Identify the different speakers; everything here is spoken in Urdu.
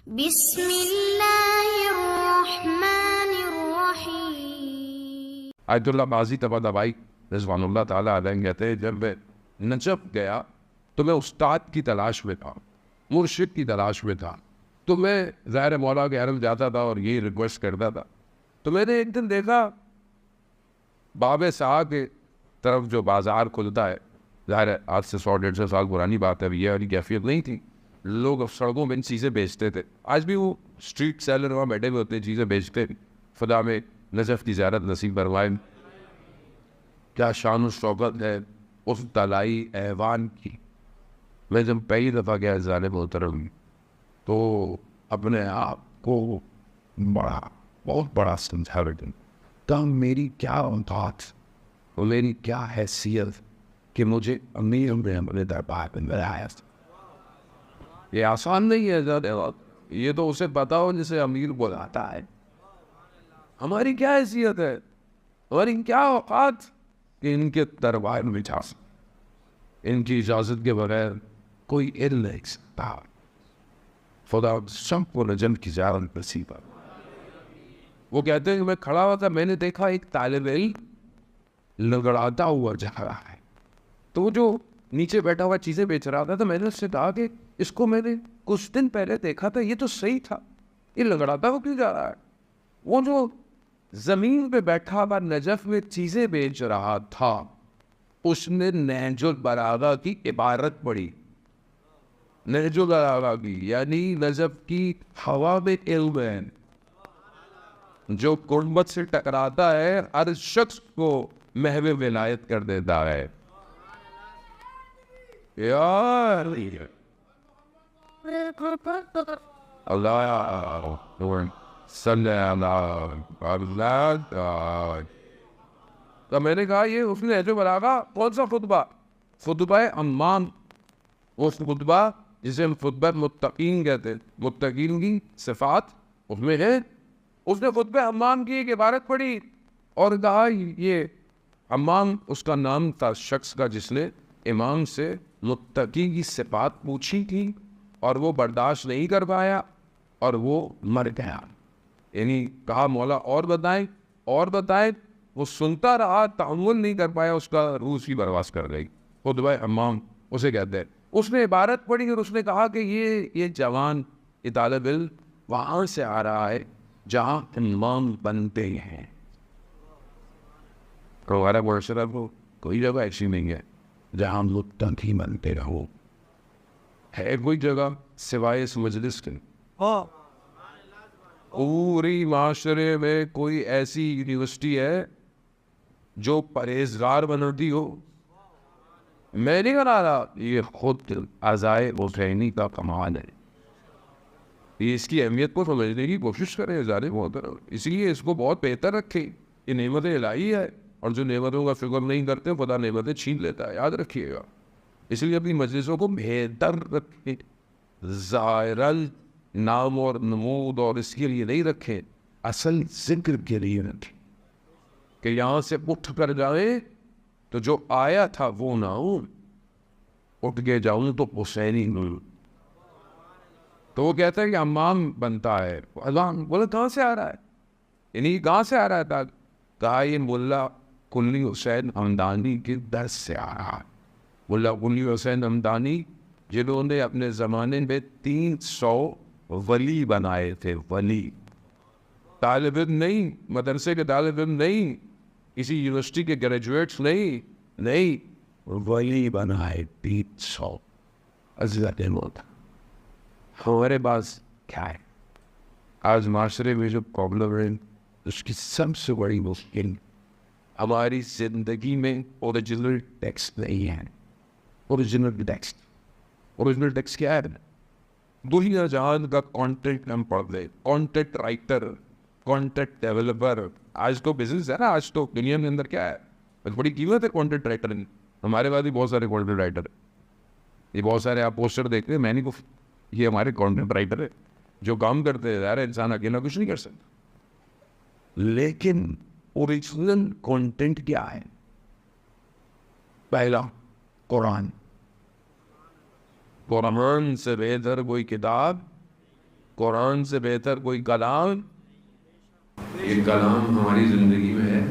Speaker 1: بسم اللہ الرحمن الرحیم۔
Speaker 2: آیت اللہ بازی طباطبائی رضوان اللہ تعالیٰ علیہ کہتے ہیں جب میں نجف گیا تو میں استاد کی تلاش میں تھا، مرشد کی تلاش میں تھا، تو میں ظاہر مولا کے حرم جاتا تھا اور یہ ریکویسٹ کرتا تھا. تو میں نے ایک دن دیکھا باب سعد کے طرف جو بازار کھلتا ہے، ظاہر آج سے 100-150 سال پرانی بات ہے، یہ والی کیفیت نہیں تھی. لوگ سڑکوں میں چیزیں بیچتے تھے، آج بھی وہ اسٹریٹ سیلر وہاں بیٹھے ہوئے ہوتے ہیں، چیزیں بیچتے. خدا میں نجف کی زیارت نصیب فرمائے. کیا شان و شوکت ہے اس طلائی ایوان کی. میں جب پہلی دفعہ گیا ظالم محترم تو اپنے آپ کو بہت بڑا سمجھا لیکن تب میری کیا اوقات اور میری کیا حیثیت کہ مجھے امیر نے اپنے دربار میں بلایا. یہ آسان نہیں ہے، یہ تو اسے پتا ہو جسے امیر بلاتا ہے. ہماری کیا حیثیت ہے، ہماری کیا اوقات کہ ان کے دربار میں جا سکتے، ان کی اجازت کے بغیر کوئی علم نہیں سکتا. خدا سب کو نجم کی زیارت نصیب ہے. وہ کہتے ہیں کہ میں کھڑا ہوا تھا، میں نے دیکھا ایک طالب علم لگڑاتا ہوا جا رہا ہے. تو وہ جو نیچے بیٹھا ہوا چیزیں بیچ رہا تھا، تو میں نے اس سے کہا کہ اس کو میں نے کچھ دن پہلے دیکھا تھا، یہ تو صحیح تھا، یہ لگڑاتا ہوا کیوں جا رہا ہے. وہ جو زمین پہ بیٹھا ہوا نجف میں چیزیں بیچ رہا تھا، اس نے نہج البلاغہ کی عبارت پڑھی. نہج البلاغہ کی یعنی نجف کی ہوا میں علم ہے جو قربت سے ٹکراتا ہے، ہر شخص کو محو ولایت کر دیتا ہے. یار اللہ صلی اللہ. تو میں نے کہا یہ اس نے جو بلاغا کون سا خطبہ؟ خطبہ عمان. اس خطبہ جسے ہم خطبہ متقین کہتے ہیں، متقین کی صفات اس میں ہے. اس نے خطبہ عمان کی ایک عبارت پڑھی اور کہا یہ عمان اس کا نام تھا شخص کا جس نے امام سے متقی کی صفات پوچھی تھی اور وہ برداشت نہیں کر پایا اور وہ مر گیا. یعنی کہا مولا اور بتائیں اور بتائیں. وہ سنتا رہا، تحمل نہیں کر پایا، اس کا روح ہی برواز کر گئی. خطبہ عمان اسے کہتے ہیں. اس نے عبارت پڑھی اور اس نے کہا کہ یہ جوان، یہ طالب علم وہاں سے آ رہا ہے جہاں امام بنتے ہیں. ہمارا معاشرہ کو کوئی جگہ ایسی نہیں ہے جہاں ہم لوگ تنقی بنتے رہو. ہے کوئی جگہ سوائے اس مجلس کے؟ پوری معاشرے میں کوئی ایسی یونیورسٹی ہے جو پرہیزگار بناتی ہو؟ میں نہیں بنا رہا، یہ خود عزائے حسینی کا کمال ہے. یہ اس کی اہمیت کو سمجھنے کی کوشش کریں ظالم محترم. اس لیے اس کو بہت بہتر رکھیں. یہ نعمت الہی ہے اور جو نعمتوں کا فکر نہیں کرتے خدا نعمتیں چھین لیتا ہے، یاد رکھیے گا. اس لیے اپنی مجلسوں کو بہتر رکھیں. ظاہرال نام اور نمود اور اس کے لیے نہیں رکھیں، اصل ذکر کے لیے رکھیں کہ یہاں سے اٹھ کر جائیں تو جو آیا تھا وہ نہ ہوں، اٹھ کے جاؤں تو حسینی ہوں. تو وہ کہتا ہے کہ امام بنتا ہے. اللہ بولے کہاں سے آ رہا ہے، یعنی کہاں سے آ رہا ہے؟ کہا یہ ملا کلی حسین ہمدانی کے درس سے آ رہا ہے. ملا کلی حسین ہمدانی جنہوں نے اپنے زمانے میں 300 ولی بنائے تھے. ولی طالب علم نہیں، مدرسے کے طالب علم نہیں، کسی یونیورسٹی کے گریجویٹس نہیں، ولی بنائے 300. عزت موت ہمارے پاس کیا ہے آج معاشرے میں جو پرابلم ہے اس کی سب سے بڑی مشکل ہماری زندگی میں اوریجنل ٹیکسٹ نہیں ہے. اوریجنل ٹیکسٹ کیا ہے؟ دنیا جہان کا کانٹینٹ ہم پڑھ لیں، کانٹینٹ رائٹر، کانٹینٹ ڈیولپر. آج تو بزنس ہے نا، آج تو دنیا کے اندر کیا ہے، بڑی قیمت ہے کانٹینٹ رائٹر. ہمارے پاس بھی بہت سارے کانٹینٹ رائٹر ہیں. یہ بہت سارے آپ پوسٹر دیکھتے ہیں، میں نہیں کو یہ ہمارے کانٹینٹ رائٹر ہے جو کام کرتے ہیں. یار انسان اکیلا کچھ نہیں کر سکتا. لیکن اوریجنل کانٹینٹ کیا ہے؟ پہلا قرآن سے بہتر کوئی کتاب قرآن سے بہتر کوئی کلام، یہ کلام ہماری زندگی میں ہے؟